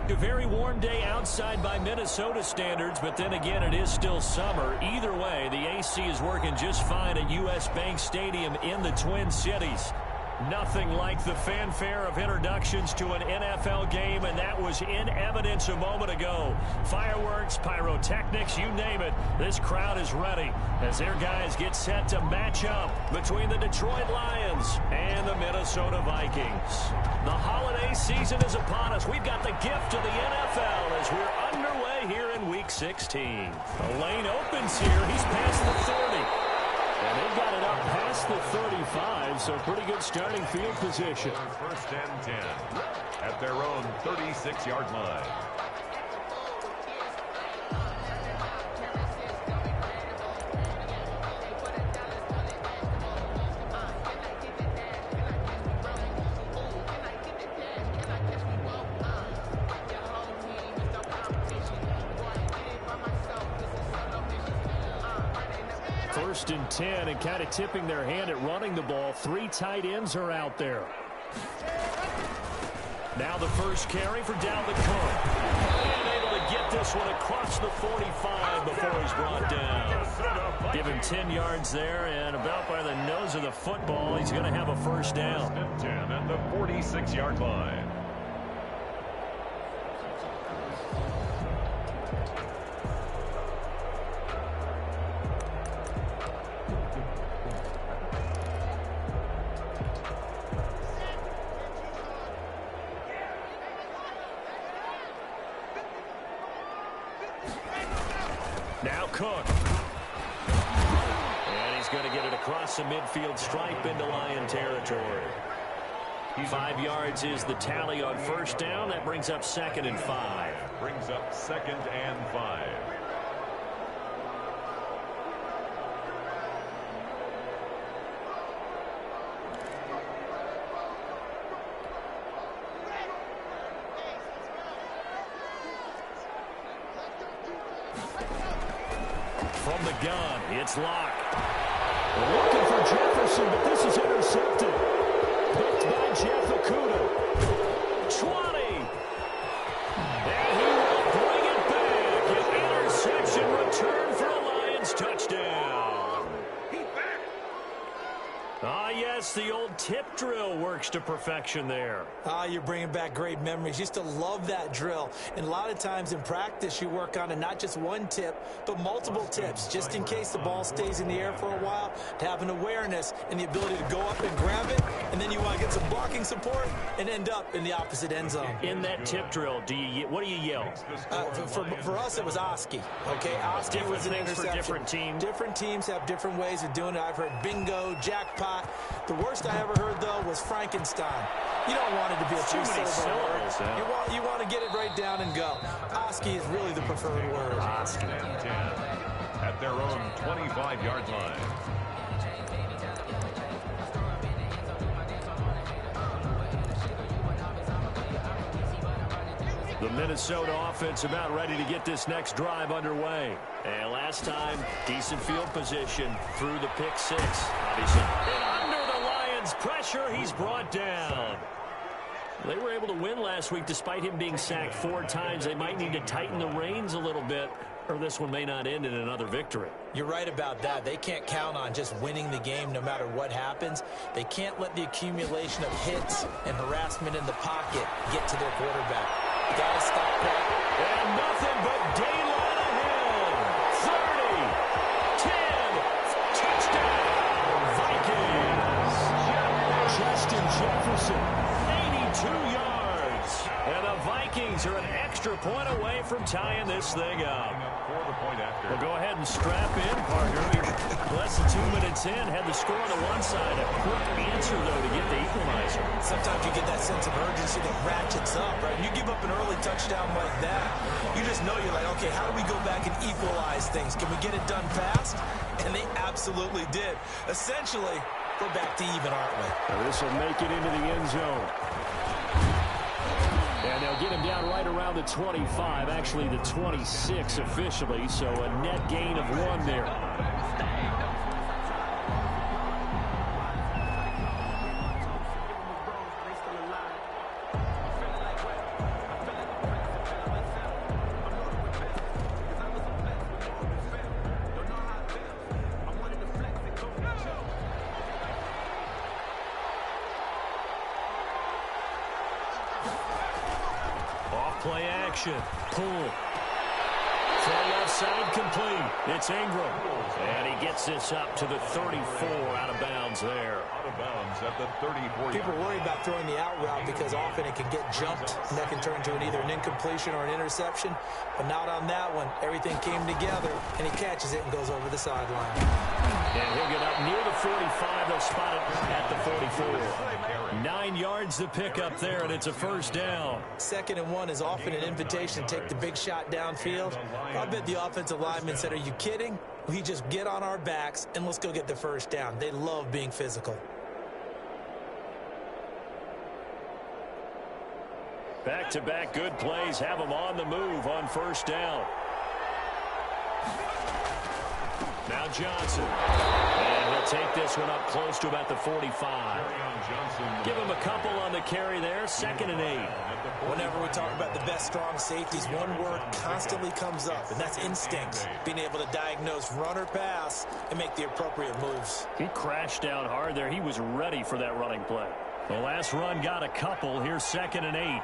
A very warm day outside by Minnesota standards, but then again, it is still summer. Either way, the AC is working just fine at U.S. Bank Stadium in the Twin Cities. Nothing like the fanfare of introductions to an NFL game, and that was in evidence a moment ago. Fireworks, pyrotechnics, you name it. This crowd is ready as their guys get set to match up between the Detroit Lions and the Minnesota Vikings. The holiday season is upon us. We've got the gift of the NFL as we're underway here in Week 16. The lane opens here. He's past the 30. And they've got it up past the 35, so pretty good starting field position. First and 10 at their own 36-yard line. First and 10, and kind of tipping their hand at running the ball. 3 tight ends are out there. Now the first carry for Dalvin Cook. And able to get this one across the 45 before he's brought down. Give him 10 yards there, and about by the nose of the football, he's going to have a first down. 10 at the 46-yard line. Now Cook. And he's going to get it across the midfield stripe into Lion territory. 5 yards is the tally on first down. That brings up 2nd and 5. Brings up 2nd and 5. From the gun, it's Locke. Looking for Jefferson, but this is intercepted. Picked by Jeff Okudah. 20. And he will bring it back. An interception return for a Lions touchdown. Ah, yes, the old tip drill works to perfection there. You're bringing back great memories. Used to love that drill. And a lot of times in practice, you work on it, not just one tip, but multiple tips, just in case the ball stays in the air for a while, to have an awareness and the ability to go up and grab it, and then you want to get some blocking support and end up in the opposite end zone. In that tip drill, what do you yell? For us, it was Oski. Okay, Oski was an interception. For different teams. Different teams have different ways of doing it. I've heard bingo, jackpot. The worst I ever heard, though, was Frankenstein. You don't want it to be a two-syllable word. You want to get it right down and go. Oski is really the preferred word. Oski 10 at their own 25-yard line. The Minnesota offense about ready to get this next drive underway. And last time, decent field position through the pick 6. Obviously, and under the Lions' pressure, he's brought down. They were able to win last week despite him being sacked 4 times. They might need to tighten the reins a little bit, or this one may not end in another victory. You're right about that. They can't count on just winning the game no matter what happens. They can't let the accumulation of hits and harassment in the pocket get to their quarterback. Got to stop that. And nothing but daylight ahead. 30. Touchdown. Vikings. Justin Jefferson. 82 yards. And the Vikings are an extra point away from tying this thing up. Well, go ahead and strap in, partner. You're less than 2 minutes in. Had the score on the one side. A quick answer, though, to get the equalizer. Sometimes you get that sense of urgency that ratchets up, right? You give up an early touchdown like that, you just know you're like, okay, how do we go back and equalize things? Can we get it done fast? And they absolutely did. Essentially, we're back to even, aren't we? Now this will make it into the end zone. And they'll get him down right around the 25, actually the 26 officially, so a net gain of 1 there. Play action. Pull. Throw left side complete. It's Ingram. And he gets this up to the 34 out of bounds there. Out of bounds at the 34. People worry about throwing the out route because often it can get jumped, and that can turn into either an incompletion or an interception. But not on that one. Everything came together, and he catches it and goes over the sideline. And he'll get up near the 45. They'll spot it at the 44. 9 yards to pick up there, and it's a first down. 2nd and 1 is often an invitation to take the big shot downfield. I bet the offensive lineman said, are you kidding? We just get on our backs and let's go get the first down. They love being physical. Back-to-back good plays have them on the move on first down. Now Johnson. And he'll take this one up close to about the 45. Give him a couple on the carry there. 2nd and 8. Whenever we talk about the best strong safeties, one word constantly comes up, and that's instinct. Being able to diagnose run or pass and make the appropriate moves. He crashed down hard there. He was ready for that running play. The last run got a couple. Here's 2nd and 8.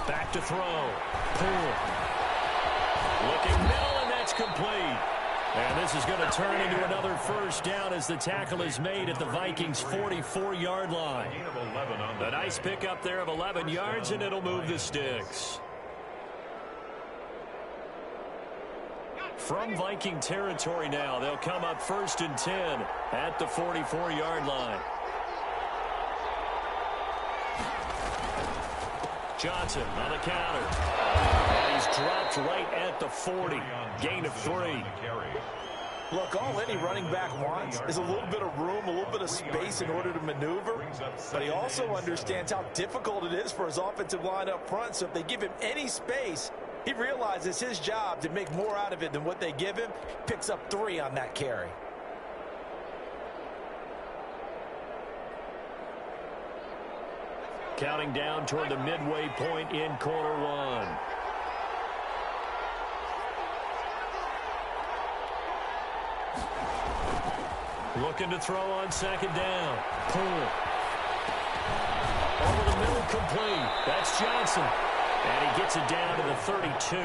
Back to throw. Pull. Looking middle, and that's complete. And this is going to turn into another first down as the tackle is made at the Vikings' 44-yard line. A nice pickup there of 11 yards, and it'll move the sticks. From Viking territory now, they'll come up 1st and 10 at the 44-yard line. Johnson on the counter. And he's dropped right at the 40. Gain of 3. Look, all any running back wants is a little bit of room, a little bit of space in order to maneuver. But he also understands how difficult it is for his offensive line up front. So if they give him any space, he realizes his job to make more out of it than what they give him. Picks up 3 on that carry. Counting down toward the midway point in quarter 1. Looking to throw on 2nd down. Pull. Over the middle, complete. That's Johnson. And he gets it down to the 32.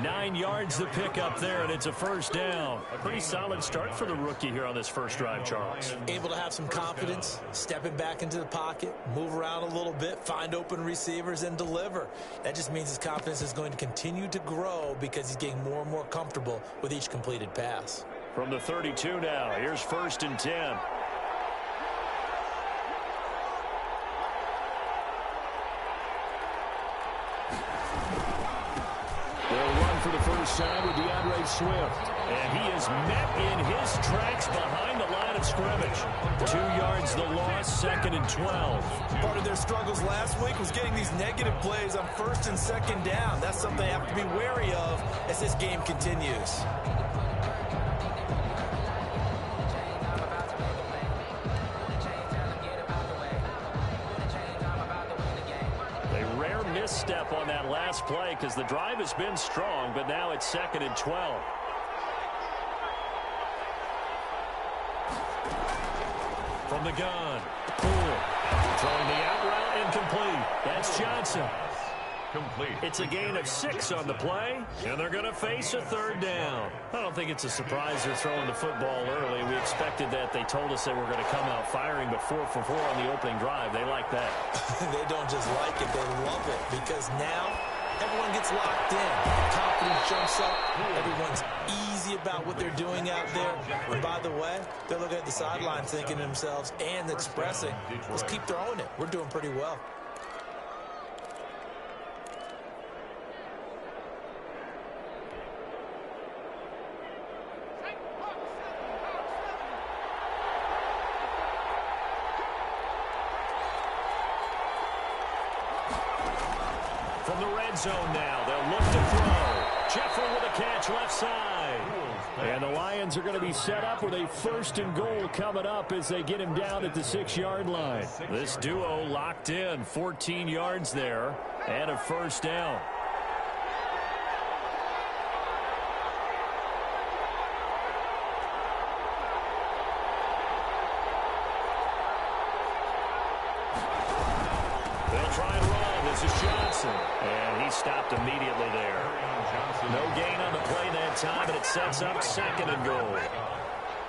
9 yards to pick up there, and it's a first down. A pretty solid start for the rookie here on this first drive, Charles. Able to have some confidence, stepping back into the pocket, move around a little bit, find open receivers, and deliver. That just means his confidence is going to continue to grow because he's getting more and more comfortable with each completed pass. From the 32 now, here's 1st and 10. For the first time with DeAndre Swift. And he is met in his tracks behind the line of scrimmage. 2 yards the loss, 2nd and 12. Part of their struggles last week was getting these negative plays on 1st and 2nd down. That's something they have to be wary of as this game continues. Misstep on that last play because the drive has been strong, but now it's 2nd and 12. From the gun, Poole throwing the out route incomplete. That's Johnson. Complete. It's a gain of 6 on the play, and they're going to face a 3rd down. I don't think it's a surprise they're throwing the football early. We expected that. They told us they were going to come out firing, but 4 for 4 on the opening drive. They like that. They don't just like it, they love it, because now everyone gets locked in. Confidence jumps up. Everyone's easy about what they're doing out there. And by the way, they're looking at the sideline thinking to themselves and expressing, let's keep throwing it. We're doing pretty well. From the red zone now, they'll look to throw. Jeffrey with a catch left side. And the Lions are going to be set up with a 1st and goal coming up as they get him down at the 6-yard line. This duo locked in, 14 yards there, and a first down. They'll try and run. This is Johnson. And he stopped immediately there. No gain on the play that time, and it sets up 2nd and goal.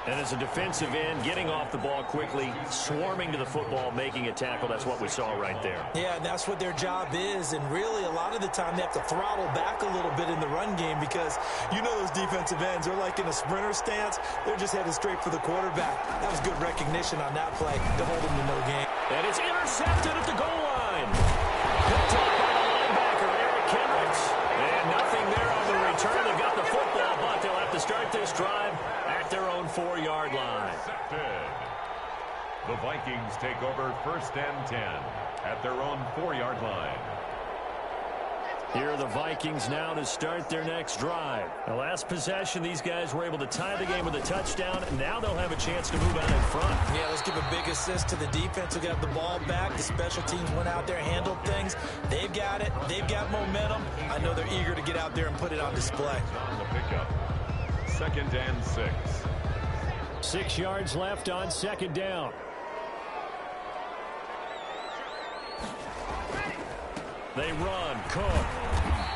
And as a defensive end, getting off the ball quickly, swarming to the football, making a tackle, that's what we saw right there. Yeah, and that's what their job is. And really, a lot of the time, they have to throttle back a little bit in the run game because you know those defensive ends, they're like in a sprinter stance. They're just headed straight for the quarterback. That was good recognition on that play to hold them to no gain. And it's intercepted at the goal line. Picked off by the linebacker, Eric Kendricks. And nothing there on the return. They've got the football, but they'll have to start this drive at their own 4-yard line. The Vikings take over 1st and 10 at their own 4-yard line. Here are the Vikings now to start their next drive. The last possession, these guys were able to tie the game with a touchdown, and now they'll have a chance to move out in front. Yeah, let's give a big assist to the defense who got the ball back. The special teams went out there, handled things. They've got it. They've got momentum. I know they're eager to get out there and put it on display. On the pickup. 2nd and 6. 6 yards left on 2nd down. They run, Cook.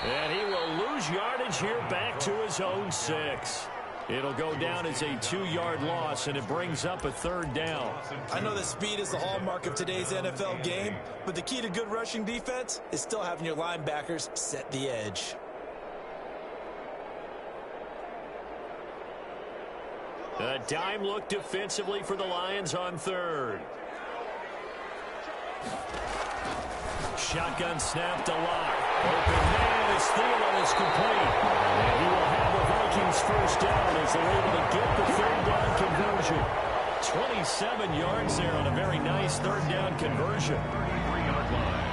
And he will lose yardage here back to his own 6. It'll go down as a 2-yard loss, and it brings up a 3rd down. I know that speed is the hallmark of today's NFL game, but the key to good rushing defense is still having your linebackers set the edge. A dime look defensively for the Lions on 3rd. Shotgun snap to Locke. Open man as Thielen is complete. And he will have the Vikings 1st down as they're able to get the 3rd down conversion. 27 yards there on a very nice 3rd down conversion. 33-yard line.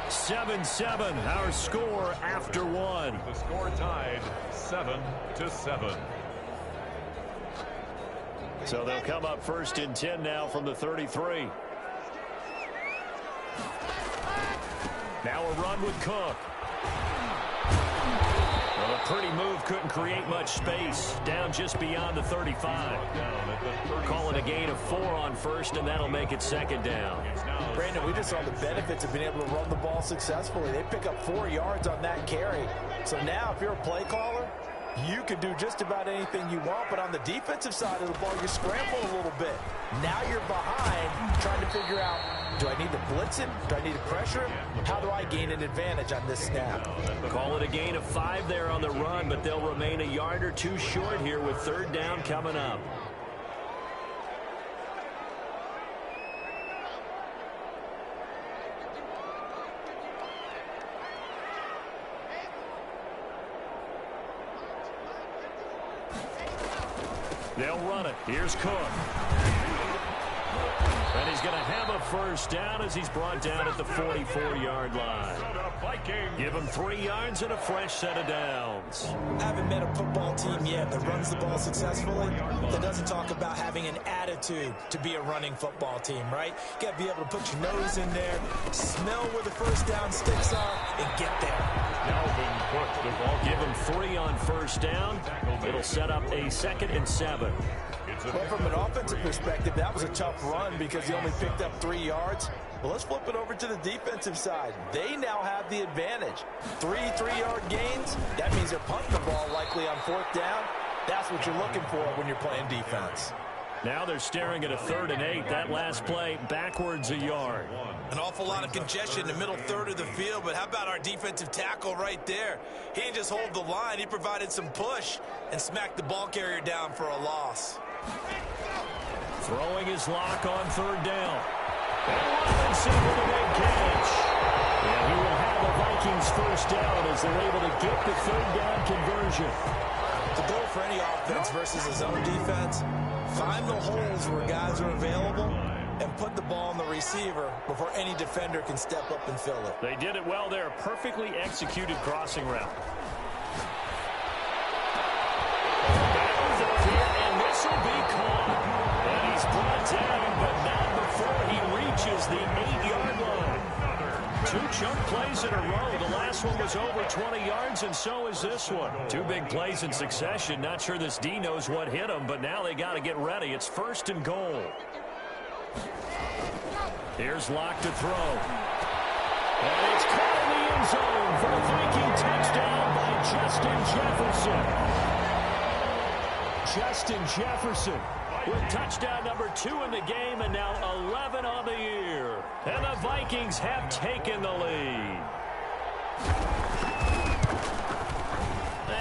7-7, our score after 1. The score tied 7-7. So they'll come up 1st and 10 now from the 33. Now a run with Cook. Well, a pretty move, couldn't create much space. Down just beyond the 35. Call it a gain of 4 on 1st, and that'll make it 2nd down. Brandon, we just saw the benefits of being able to run the ball successfully. They pick up 4 yards on that carry. So now if you're a play caller, you can do just about anything you want, but on the defensive side of the ball, you scramble a little bit. Now you're behind, trying to figure out, do I need to blitz him? Do I need to pressure him? How do I gain an advantage on this snap? Call it a gain of 5 there on the run, but they'll remain a yard or 2 short here with 3rd down coming up. They'll run it. Here's Cook. And he's going to have a 1st down as he's brought down at the 44-yard line. Give him 3 yards and a fresh set of downs. I haven't met a football team yet that runs the ball successfully that doesn't talk about having an attitude to be a running football team, right? You got to be able to put your nose in there, smell where the 1st down sticks are, and get there. Give him 3 on 1st down. It'll set up a 2nd and 7. Well, from an offensive perspective, that was a tough run because he only picked up 3 yards. Well, let's flip it over to the defensive side. They now have the advantage. 3 3-yard gains. That means they're punting the ball likely on 4th down. That's what you're looking for when you're playing defense. Now they're staring at a 3rd and 8. That last play backwards a yard. An awful lot of congestion in the middle 3rd of the field, but how about our defensive tackle right there? He didn't just hold the line. He provided some push and smacked the ball carrier down for a loss. Throwing his lock on 3rd down. And Robinson with a big catch. And he will have the Vikings 1st down as they're able to get the 3rd down conversion. The goal for any offense versus a zone defense, find the holes where guys are available and put the ball on the receiver before any defender can step up and fill it. They did it well there. Perfectly executed crossing route. And this will be caught. And he's brought down, but not before he reaches the 8-yard line. 2 chunk plays in a row. The last one was over 20 yards, and so is this one. 2 big plays in succession. Not sure this D knows what hit him, but now they got to get ready. It's 1st and goal. Here's Locke to throw. And it's caught in the end zone for a Viking touchdown by Justin Jefferson. Justin Jefferson with touchdown number 2 in the game and now 11 on the year. And the Vikings have taken the lead.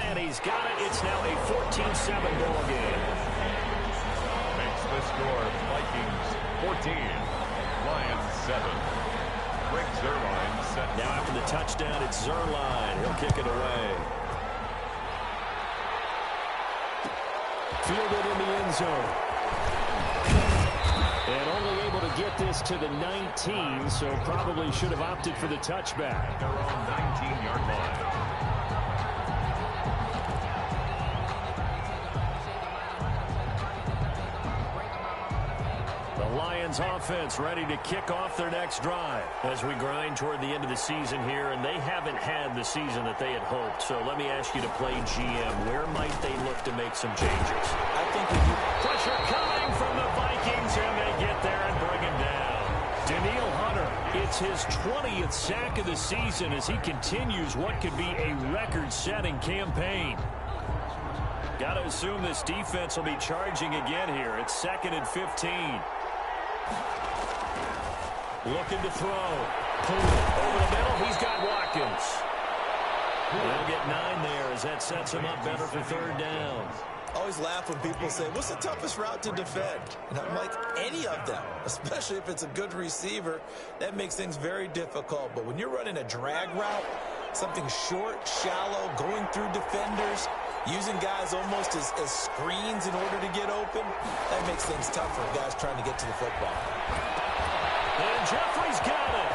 And he's got it. It's now a 14-7 ball game. Makes the score Vikings 14, Lions 7. Greg Zuerlein set. Now after the touchdown, it's Zuerlein. He'll kick it away. Fielded in the end zone. And only able to get this to the 19, so probably should have opted for the touchback. Their own 19-yard line. Lions offense ready to kick off their next drive as we grind toward the end of the season here, and they haven't had the season that they had hoped. So let me ask you to play GM. Where might they look to make some changes? I think if you... Pressure coming from the Vikings, and they get there and bring him down. Daniil Hunter, it's his 20th sack of the season as he continues what could be a record-setting campaign. Got to assume this defense will be charging again here. It's 2nd and 15. Looking to throw. Over the middle, he's got Watkins. They'll get 9 there as that sets him up better for 3rd down. I always laugh when people say, what's the toughest route to defend? And I'm like, any of them, especially if it's a good receiver. That makes things very difficult. But when you're running a drag route, something short, shallow, going through defenders, using guys almost as screens in order to get open, that makes things tough for guys trying to get to the football. And Jeffrey's got it.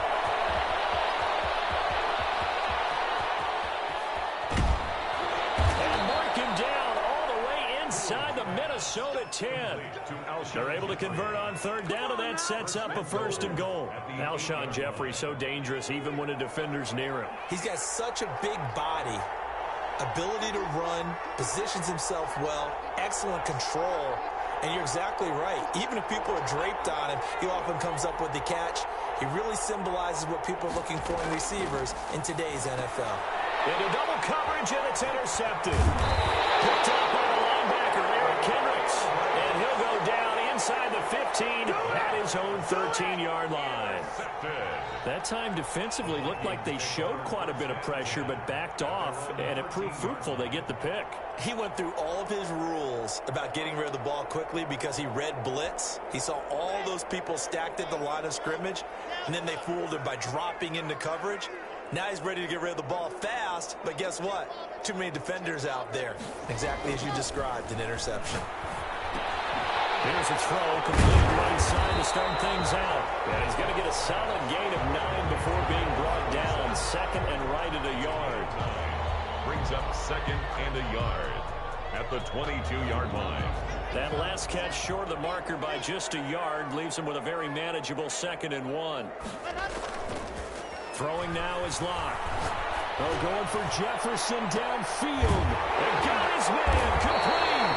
And mark him down all the way inside the Minnesota 10. They're able to convert on 3rd down, and that sets up a 1st and goal. Alshon Jeffrey so dangerous even when a defender's near him. He's got such a big body, ability to run, positions himself well, excellent control. And you're exactly right. Even if people are draped on him, he often comes up with the catch. He really symbolizes what people are looking for in receivers in today's NFL. Into double coverage, and it's intercepted. Picked up by the linebacker, Eric Kendricks. And he'll go down inside the 15 at his own 13-yard line. That time defensively looked like they showed quite a bit of pressure but backed off, and it proved fruitful. They get the pick. He went through all of his rules about getting rid of the ball quickly because he read blitz. He saw all those people stacked at the line of scrimmage, and then they fooled him by dropping into coverage. Now he's ready to get rid of the ball fast, but guess what? Too many defenders out there. Exactly as you described, an interception. Here's a throw, completed right side to start things out. And he's going to get a solid gain of 9 before being brought down. 2nd and right at a yard. Brings up 2nd and a yard at the 22-yard line. That last catch short of the marker by just a yard leaves him with a very manageable 2nd and 1. Throwing now is Locke. Oh, going for Jefferson downfield. And got his man complete.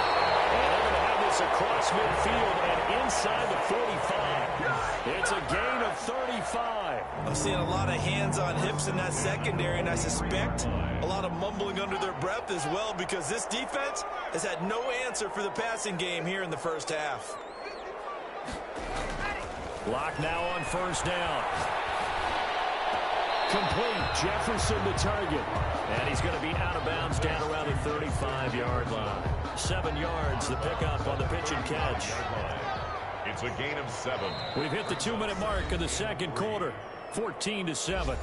And they're going to have this across midfield and inside the 45. It's a gain of 35. I'm seeing a lot of hands on hips in that secondary, and I suspect a lot of mumbling under their breath as well because this defense has had no answer for the passing game here in the first half. Locke now on 1st down. Complete. Jefferson the target. And he's going to be out of bounds down around the 35-yard line. 7 yards, the pickup on the pitch and catch. It's a gain of 7. We've hit the 2-minute mark of the 2nd quarter. 14-7.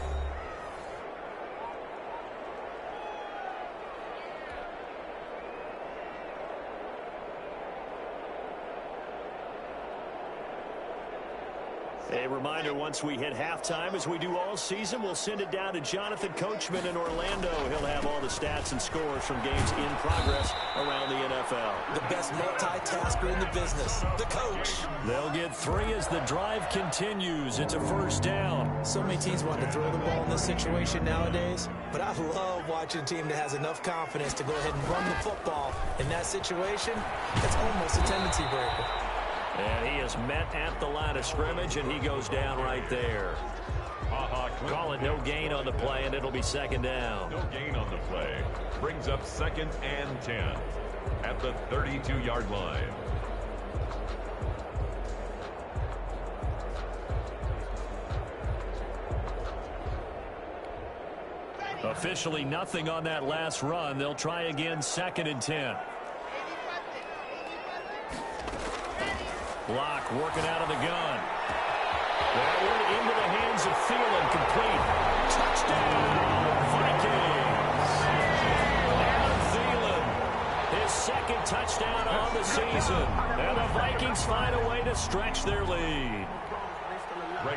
A reminder, once we hit halftime, as we do all season, we'll send it down to Jonathan Coachman in Orlando. He'll have all the stats and scores from games in progress around the NFL. The best multitasker in the business, the coach. They'll get 3 as the drive continues. It's a 1st down. So many teams want to throw the ball in this situation nowadays, but I love watching a team that has enough confidence to go ahead and run the football. In that situation, it's almost a tendency breaker. And he is met at the line of scrimmage, and he goes down right there. Call it no gain on the play, and it'll be second down. No gain on the play. Brings up 2nd and 10 at the 32-yard line. Officially nothing on that last run. They'll try again, 2nd and 10. Block working out of the gun. That one into the hands of Thielen, complete. Touchdown, Vikings. Adam Thielen, his 2nd touchdown on the season. And the Vikings find a way to stretch their lead.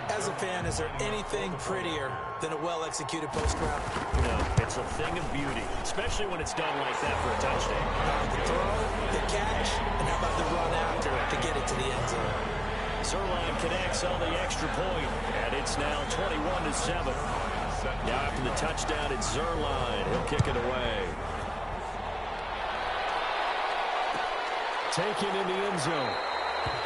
As a fan, is there anything prettier than a well-executed post route? No, it's a thing of beauty, especially when it's done like that for a touchdown. The throw, the catch, and how about the run after it to get it to the end zone? Zerline connects on the extra point, and it's now 21-7. Now after the touchdown, it's Zerline. He'll kick it away. Taken in the end zone.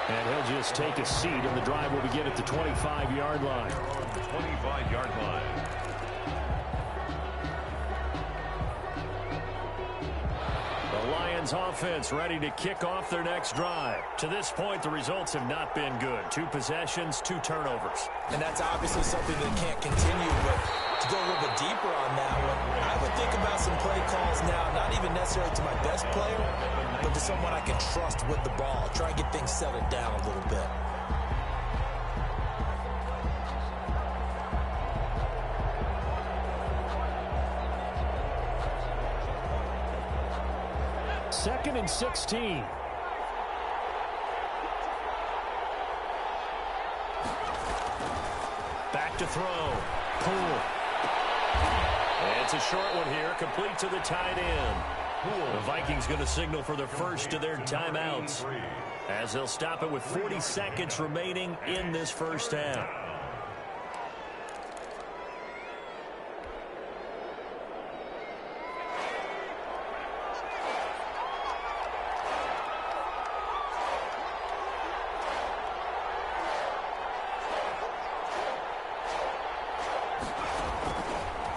And he'll just take a seat, and the drive will begin at the 25-yard line. 25-yard line. The Lions offense ready to kick off their next drive. To this point, the results have not been good. 2 possessions, 2 turnovers. And that's obviously something that can't continue, but to go a little bit deeper on that one, I would think about some play calls now, not even necessarily to my best player, but to someone I can trust with the ball. Try and get things settled down a little bit. Second and 16. Back to throw. Poole. It's a short one here, complete to the tight end. The Vikings going to signal for the first of their timeouts, as they'll stop it with 40 seconds remaining in this first half.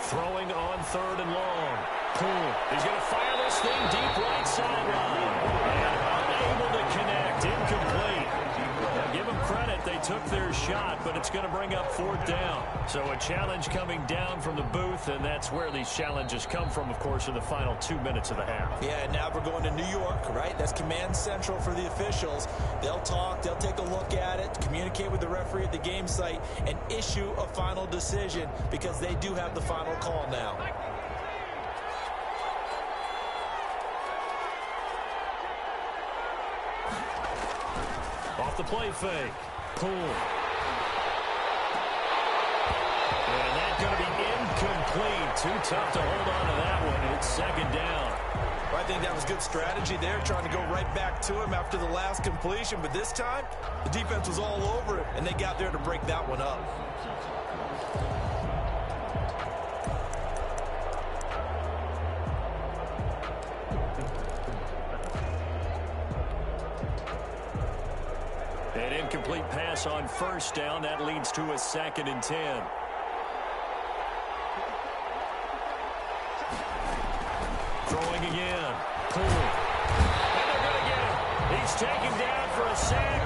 Throwing on 3rd and long. Poole. He's going to fire this thing deep right sideline. And unable to connect. Incomplete. Now give them credit. They took their shot, but it's going to bring up 4th down. So a challenge coming down from the booth, and that's where these challenges come from, of course, in the final 2 minutes of the half. Yeah, and now we're going to New York, right? That's command central for the officials. They'll talk, they'll take a look at it, communicate with the referee at the game site, and issue a final decision because they do have the final call now. Off the play fake. Poole. And that's going to be incomplete. Too tough to hold on to that one. It's 2nd down. Well, I think that was good strategy there, trying to go right back to him after the last completion. But this time, the defense was all over it, and they got there to break that one up. An incomplete pass on 1st down. That leads to a 2nd and 10. Throwing again. Poole. And they're going to get him. He's taken down for a sack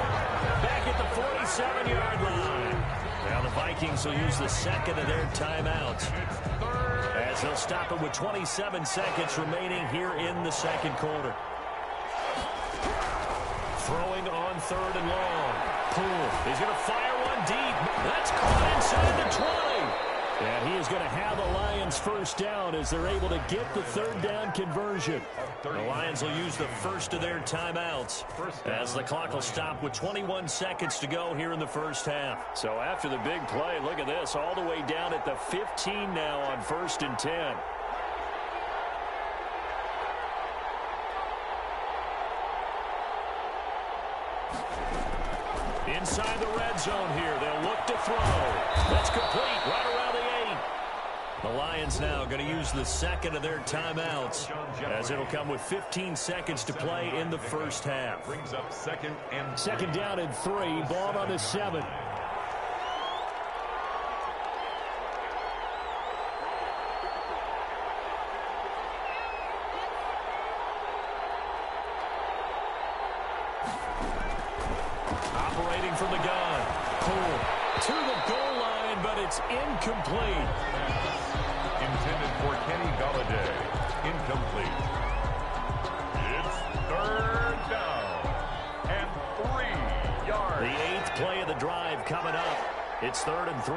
back at the 47-yard line. Now the Vikings will use the 2nd of their timeouts, as they'll stop it with 27 seconds remaining here in the 2nd quarter. Throwing on 3rd and long. Poole. He's going to fire one deep. That's caught inside the 20. And he is going to have the Lions first down as they're able to get the 3rd down conversion. The Lions will use the first of their timeouts, as the clock will stop with 21 seconds to go here in the first half. So after the big play, look at this, all the way down at the 15 now on 1st and 10. Inside the red zone here. They'll look to throw. That's complete right around the 8. The Lions now going to use the second of their timeouts, as it'll come with 15 seconds to play in the first half. Brings up second down and 3, ball on the 7. Operating from the gun. Poole to the goal line, but it's incomplete. Intended for Kenny Galladay. Incomplete. It's third down and 3 yards. The 8th play of the drive coming up. It's 3rd and 3.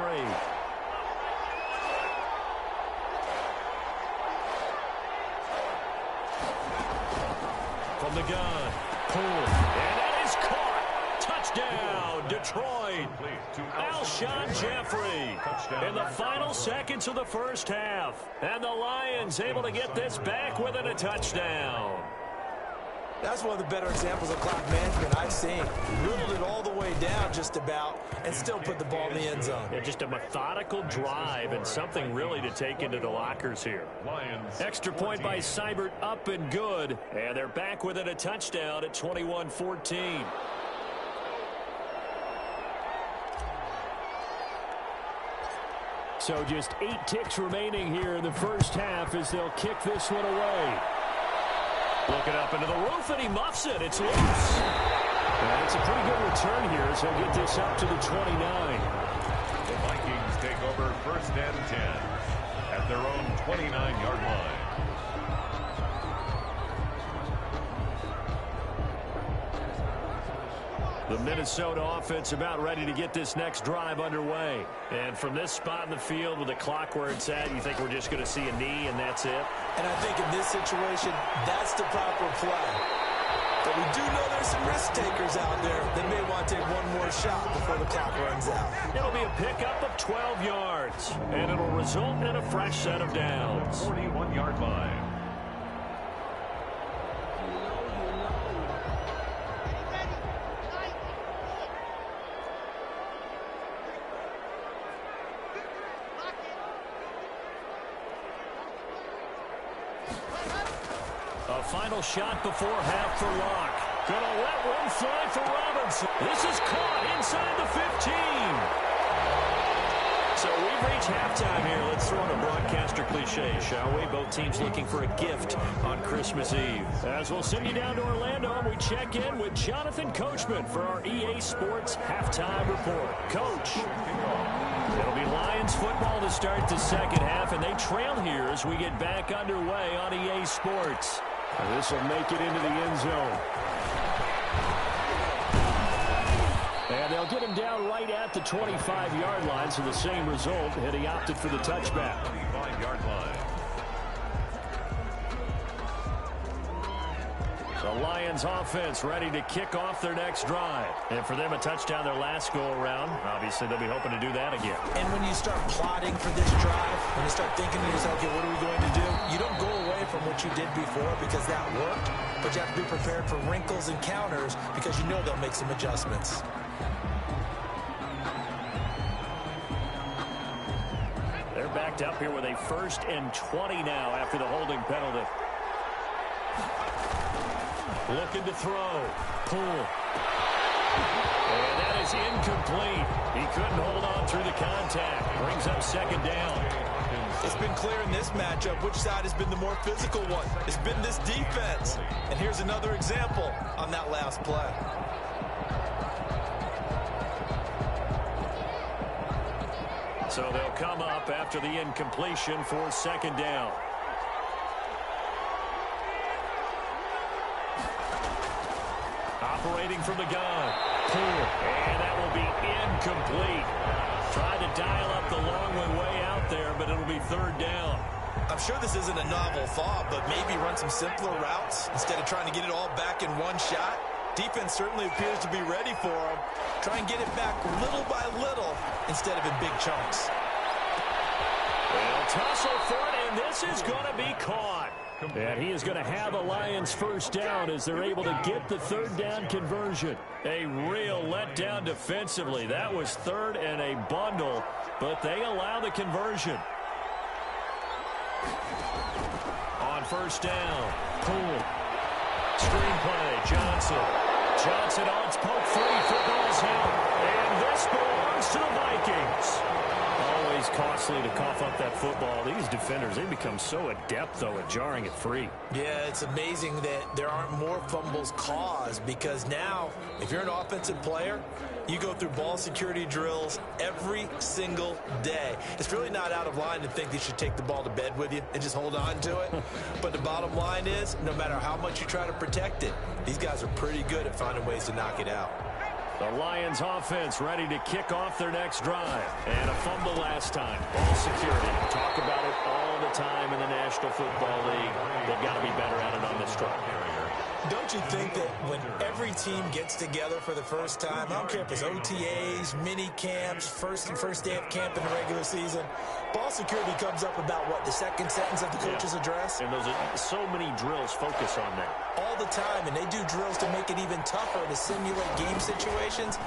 From the gun. Poole. And that is caught. Touchdown, Detroit. Alshon Jeffrey in the final seconds of the first half. And the Lions able to get this back within a touchdown. That's one of the better examples of clock management I've seen. Whittled it all the way down just about and still put the ball in the end zone. Yeah, just a methodical drive and something really to take into the lockers here. Lions. Extra point by Seibert, up and good. And they're back within a touchdown at 21-14. So just 8 ticks remaining here in the first half as they'll kick this one away. Looking up into the roof, and he muffs it. It's loose. And it's a pretty good return here, so he'll get this up to the 29. The Vikings take over first and 10 at their own 29-yard line. The Minnesota offense about ready to get this next drive underway. And from this spot in the field with the clock where it's at, you think we're just going to see a knee and that's it? And I think in this situation, that's the proper play. But we do know there's some risk takers out there that may want to take one more shot before the clock runs out. It'll be a pickup of 12 yards, and it'll result in a fresh set of downs. 41-yard line. A final shot before half for Locke. Gonna let one fly for Robinson. This is caught inside the 15. So we've reached halftime here. Let's throw in a broadcaster cliche, shall we? Both teams looking for a gift on Christmas Eve. As we'll send you down to Orlando, and we check in with Jonathan Coachman for our EA Sports Halftime Report. Coach. It'll be Lions football to start the second half, and they trail here as we get back underway on EA Sports. This will make it into the end zone. And they'll get him down right at the 25-yard line, so the same result, and he opted for the touchback. 25-yard line. The Lions offense ready to kick off their next drive. And for them, a touchdown their last go-around. Obviously, they'll be hoping to do that again. And when you start plotting for this drive, when you start thinking to yourself, okay, what are we going to do? You don't go away from what you did before because that worked, but you have to be prepared for wrinkles and counters because you know they'll make some adjustments. They're backed up here with a 1st and 20 now after the holding penalty. Looking to throw. Poole. And that is incomplete. He couldn't hold on through the contact. Brings up 2nd down. It's been clear in this matchup which side has been the more physical one. It's been this defense. And here's another example on that last play. So they'll come up after the incompletion for 2nd down. Operating from the gun. Poole. And that will be incomplete. Tried to dial up the long way out there, but it'll be 3rd down. I'm sure this isn't a novel thought, but maybe run some simpler routes instead of trying to get it all back in one shot. Defense certainly appears to be ready for them. Try and get it back little by little instead of in big chunks. They'll tussle for it, and this is going to be caught. And he is going to have a Lions 1st down as they're able to get the 3rd down conversion. A real letdown defensively. That was 3rd and a bundle, but they allow the conversion. On first down, Poole. Screenplay, Johnson. Johnson on its poke free. Football's hit. And this belongs to the Vikings. Always costly to cough up that football. These defenders, they become so adept, though, at jarring it free. Yeah, it's amazing that there aren't more fumbles caused, because now, if you're an offensive player, you go through ball security drills every single day. It's really not out of line to think you should take the ball to bed with you and just hold on to it. But the bottom line is, no matter how much you try to protect it, these guys are pretty good at finding ways to knock it out. The Lions offense ready to kick off their next drive. And a fumble last time. Ball security. Talk about it all the time in the National Football League. They've got to be better at it on this drive. Don't you think that when every team gets together for the first time, I don't care if it's OTAs, mini camps, first day of camp in the regular season, ball security comes up about, what, the second sentence of the coach's address? And those are so many drills focus on that. All the time, and they do drills to make it even tougher to simulate game situations.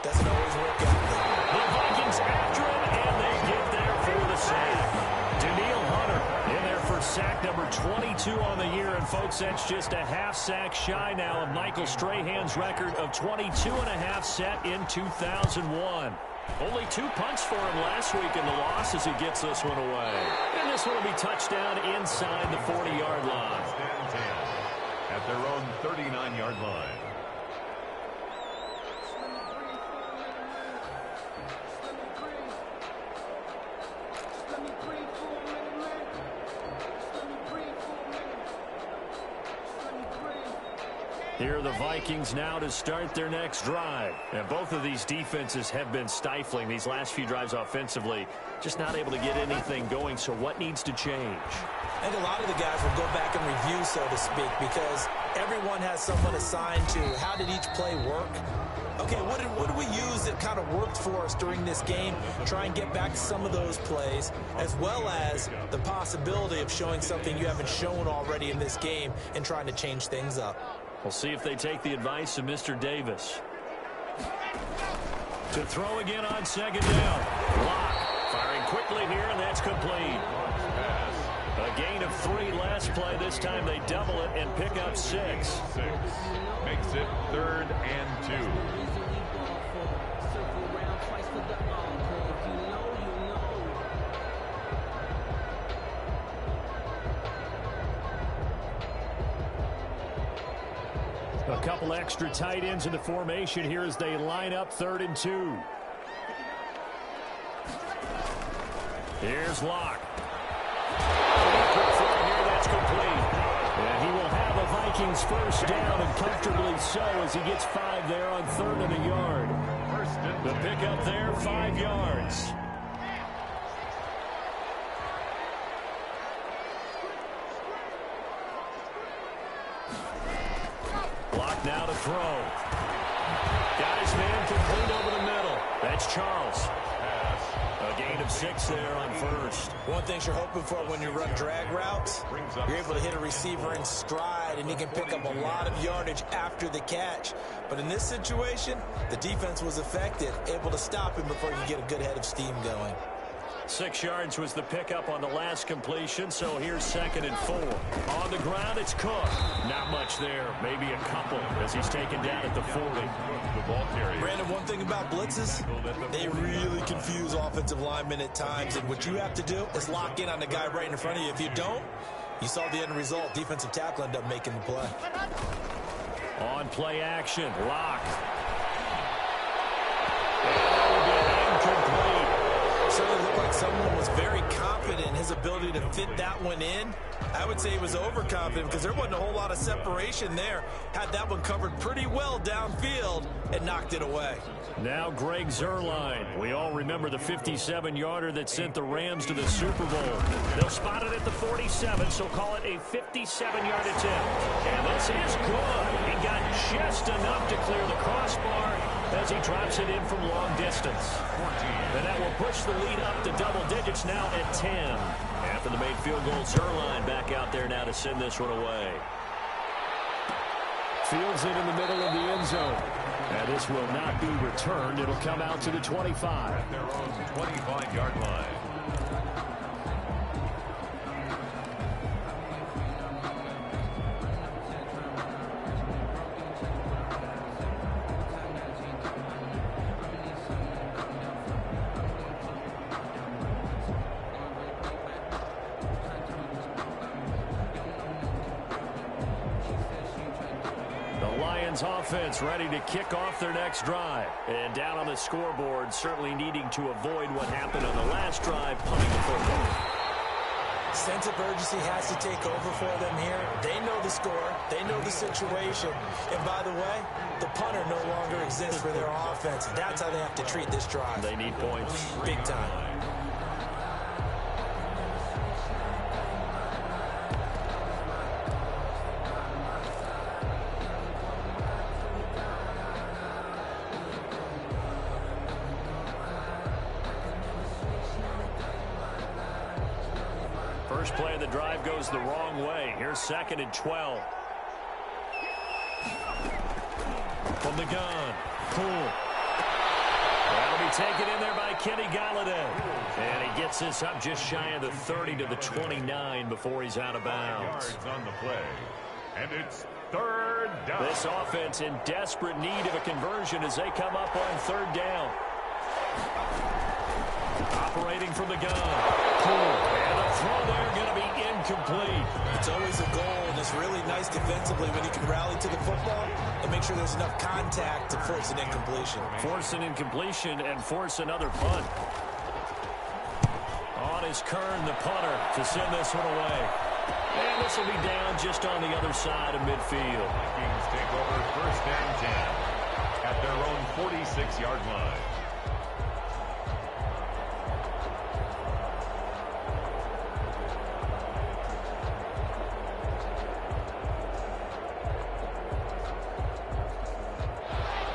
Doesn't always work out there. The Vikings after him, and they get there for the save. Daniil Hunter in there for sack number 22 on the year. And, folks, that's just a half sack shy now of Michael Strahan's record of 22.5 set in 2001. Only 2 punts for him last week in the loss as he gets this one away. And this one will be touchdown inside the 40-yard line. At their own 39-yard line. Here are the Vikings now to start their next drive. And both of these defenses have been stifling these last few drives offensively. Just not able to get anything going, so what needs to change? I think a lot of the guys will go back and review, so to speak, because everyone has someone assigned to how did each play work. Okay, what did we use that kind of worked for us during this game? Try and get back to some of those plays, as well as the possibility of showing something you haven't shown already in this game and trying to change things up. We'll see if they take the advice of Mr. Davis. To throw again on second down. Lock firing quickly here, and that's complete. A gain of 3 last play. This time they double it and pick up 6. Makes it 3rd and 2. A couple extra tight ends in the formation here as they line up 3rd and 2. Here's Locke. Here, that's complete. And he will have a Vikings first down, and comfortably so, as he gets 5 there on 3rd and a yard. The pickup there, 5 yards. Block now to throw. Got his man complete over the middle. That's Charles. A gain of 6 there on first. One thing you're hoping for when you run drag routes, you're able to hit a receiver in stride, and he can pick up a lot of yardage after the catch. But in this situation, the defense was effective, able to stop him before you get a good head of steam going. 6 yards was the pickup on the last completion, so here's 2nd and 4. On the ground, it's Cook. Not much there, maybe a couple, as he's taken down at the 40. The ball carrier. Brandon, one thing about blitzes, they really confuse offensive linemen at times, and what you have to do is lock in on the guy right in front of you. If you don't, you saw the end result. Defensive tackle ended up making the play. On play action, Lock. That will be incomplete. Certainly looked like someone was very confident in his ability to fit that one in. I would say he was overconfident because there wasn't a whole lot of separation there. Had that one covered pretty well downfield and knocked it away. Now Greg Zuerlein. We all remember the 57-yarder that sent the Rams to the Super Bowl. They'll spot it at the 47, so call it a 57-yard attempt. And this is good. He got just enough to clear the crossbar as he drops it in from long distance. And that will push the lead up to double digits now at 10. After the made field goal, Zuerlein back out there now to send this one away. Fields it in the middle of the end zone. And this will not be returned. It'll come out to the 25. At their own 25-yard line. Vikings offense ready to kick off their next drive. And down on the scoreboard, certainly needing to avoid what happened on the last drive, punting the football. Sense of urgency has to take over for them here. They know the score. They know the situation. And by the way, the punter no longer exists for their offense. That's how they have to treat this drive. They need points. Big time. First play of the drive goes the wrong way. Here's 2nd and 12. From the gun. Cool. That'll be taken in there by Kenny Galladay. And he gets this up just shy of the 30 to the 29 before he's out of bounds. Yards on the play. And it's 3rd down. This offense in desperate need of a conversion as they come up on 3rd down. Operating from the gun. Cool. And the throw there going to be incomplete. It's always a goal, and it's really nice defensively when you can rally to the football and make sure there's enough contact to force an incompletion. Force an incompletion and force another punt. On is Kern, the punter, to send this one away. And this will be down just on the other side of midfield. Vikings take over 1st and 10 at their own 46-yard line.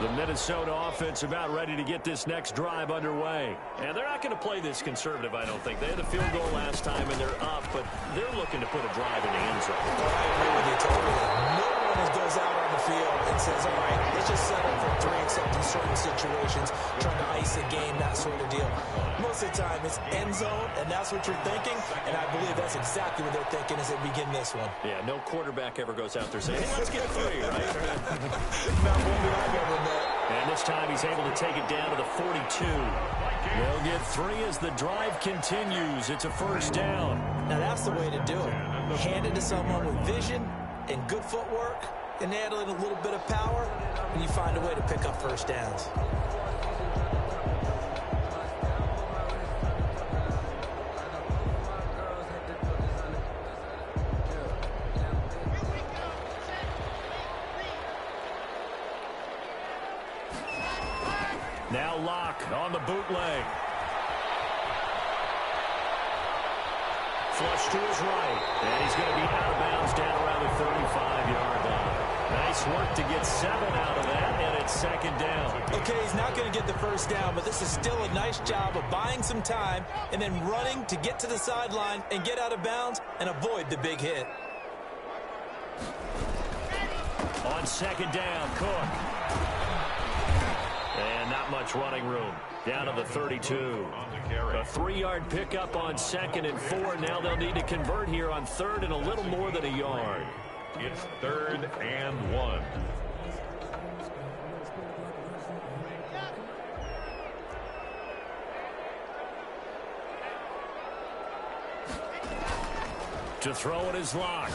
The Minnesota offense about ready to get this next drive underway. And they're not going to play this conservative, I don't think. They had the field goal last time, and they're up, but they're looking to put a drive in the end zone. Well, I agree with you totally. No one goes out on the field and says, all right, let's just settle for 3 except in certain situations, trying to ice a game, that sort of deal. Most of the time, it's end zone, and that's what you're thinking, and I believe that's exactly what they're thinking as they begin this one. Yeah, no quarterback ever goes out there saying, hey, let's get 3, right? Not one that I've ever met. And this time he's able to take it down to the 42. They'll get 3 as the drive continues. It's a 1st down. Now that's the way to do it. Hand it to someone with vision and good footwork and add a little bit of power, and you find a way to pick up 1st downs. Now Locke on the bootleg. Flush to his right. And he's going to be out of bounds down around the 35-yard line. Nice work to get 7 out of that, and it's 2nd down. Okay, he's not going to get the 1st down, but this is still a nice job of buying some time and then running to get to the sideline and get out of bounds and avoid the big hit. On 2nd down, Cook. And not much running room. Down to the 32. A 3-yard pickup on 2nd and 4. Now they'll need to convert here on 3rd and a little more than a yard. It's 3rd and 1. To throw it is Locke.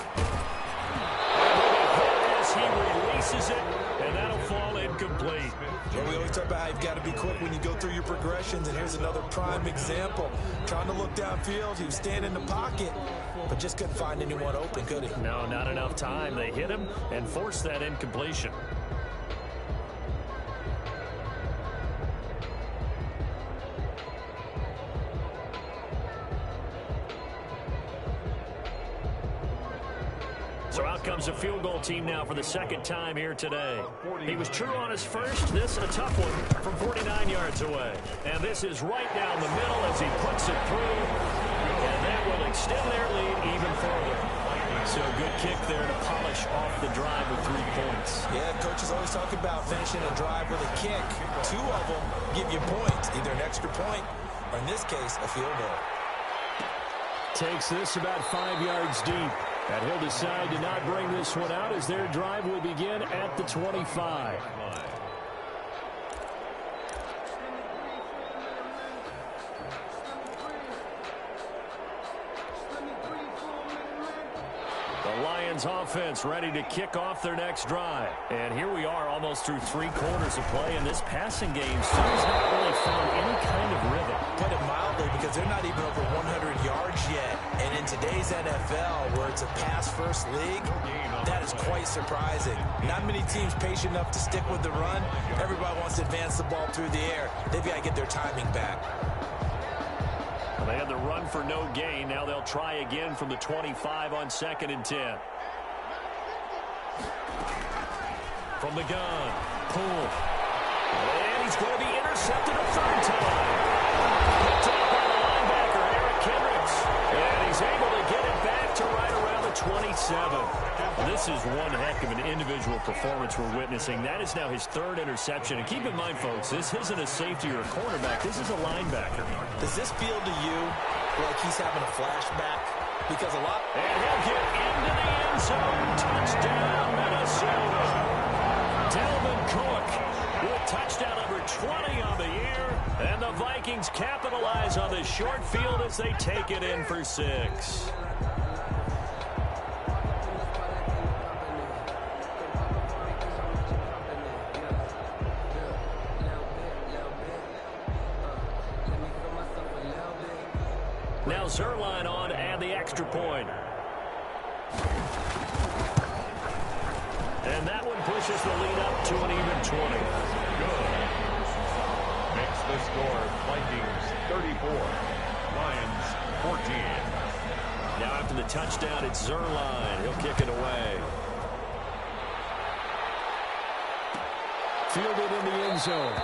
As he releases it, and that'll fall incomplete. Well, we always talk about how you've got to be quick when you go through your progressions, and here's another prime example. Trying to look downfield, he was standing in the pocket, but just couldn't find anyone open, could he? No, not enough time. They hit him and forced that incompletion. So out comes a field goal team now for the 2nd time here today. He was true on his first. This a tough one from 49 yards away. And this is right down the middle as he puts it through. And that will extend their lead even further. So good kick there to polish off the drive with 3 points. Yeah, coaches always talk about finishing a drive with a kick. 2 of them give you points, either an extra point or in this case, a field goal. Takes this about 5 yards deep. And he'll decide to not bring this one out as their drive will begin at the 25. The Lions offense ready to kick off their next drive. And here we are almost through 3 quarters of play, and this passing game still has not really found any kind of rhythm. Put it mildly, because they're not even over 100 yards yet. And in today's NFL, where it's a pass-first league, that is quite surprising. Not many teams patient enough to stick with the run. Everybody wants to advance the ball through the air. They've got to get their timing back. They had the run for no gain. Now they'll try again from the 25 on 2nd and 10. From the gun, Poole. And he's going to be intercepted a 3rd time. Picked up by the linebacker, Eric Kendricks. And he's able to get it back to right around the 27. This is one heck of an individual performance we're witnessing. That is now his 3rd interception. And keep in mind, folks, this isn't a safety or a cornerback. This is a linebacker. Does this feel to you like he's having a flashback? Because a lot... And he'll get into the end zone. Touchdown, Minnesota. Dalvin Cook with touchdown number 20 on the year. And the Vikings capitalize on the short field as they take it in for 6. Now Zerline on to add the extra point. And that one pushes the lead up to an even 20. Good. Makes the score Vikings 34, Lions 14. Now after the touchdown, it's Zerline. He'll kick it away. Fielded in the end zone.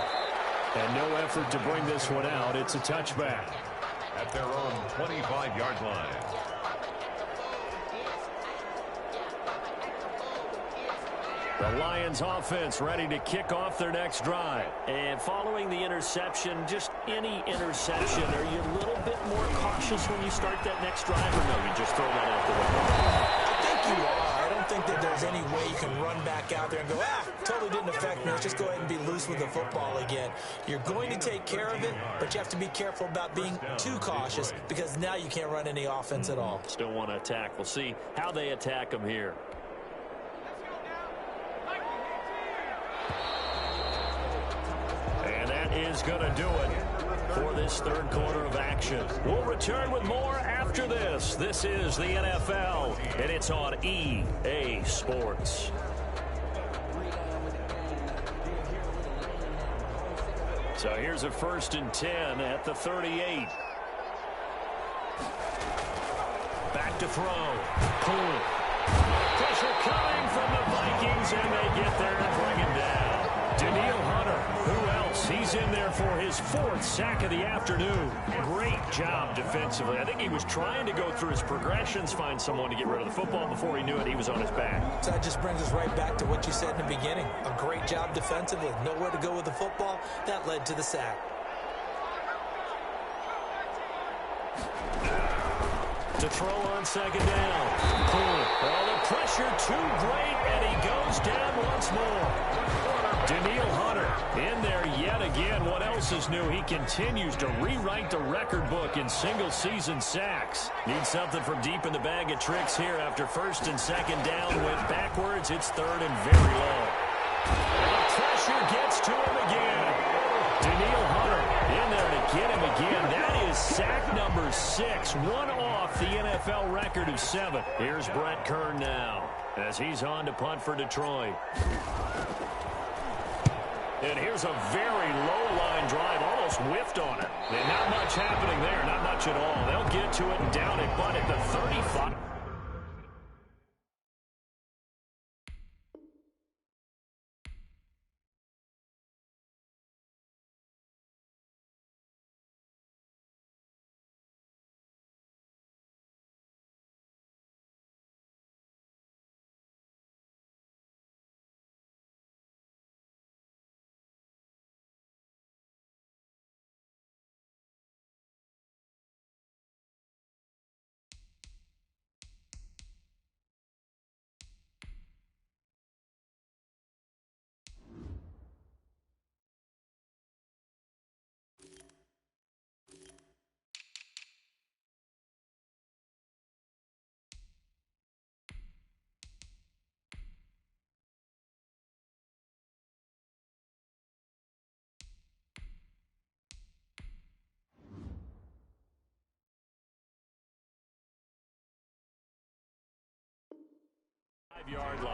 And no effort to bring this one out. It's a touchback. At their own 25-yard line. The Lions offense ready to kick off their next drive. And following the interception, just any interception, are you a little bit more cautious when you start that next drive, or no, you just throw that out the window? I think you are. I don't think that there's any way you can run back out there and go, totally didn't affect me. Let's just go ahead and be loose with the football again. You're going to take care of it, but you have to be careful about being too cautious, because now you can't run any offense at all. Still want to attack. We'll see how they attack them here. And that is going to do it for this 3rd quarter of action. We'll return with more after this. This is the NFL, and it's on EA Sports. So here's a 1st and 10 at the 38. Back to throw. Poole. Pressure coming from the Vikings, and they get there and bring him down. Daniil Hunter, who else? He's in there for his 4th sack of the afternoon. Great job defensively. I think he was trying to go through his progressions, find someone to get rid of the football. Before he knew it, he was on his back. So that just brings us right back to what you said in the beginning. A great job defensively. Nowhere to go with the football. That led to the sack. To throw on 2nd down. Poole. Oh, the pressure too great, and he goes down once more. Daniil Hunter in there yet again. What else is new? He continues to rewrite the record book in single-season sacks. Needs something from deep in the bag of tricks here after 1st and 2nd down. Went backwards. It's 3rd and very low. And the pressure gets to him again. Daniil Hunter in there to get him again. That is sack number 6. One off the NFL record of 7. Here's Brett Kern now as he's on to punt for Detroit. And here's a very low-line drive, almost whiffed on it. And not much happening there, not much at all. They'll get to it and down it, but at the 35. 5-yard line.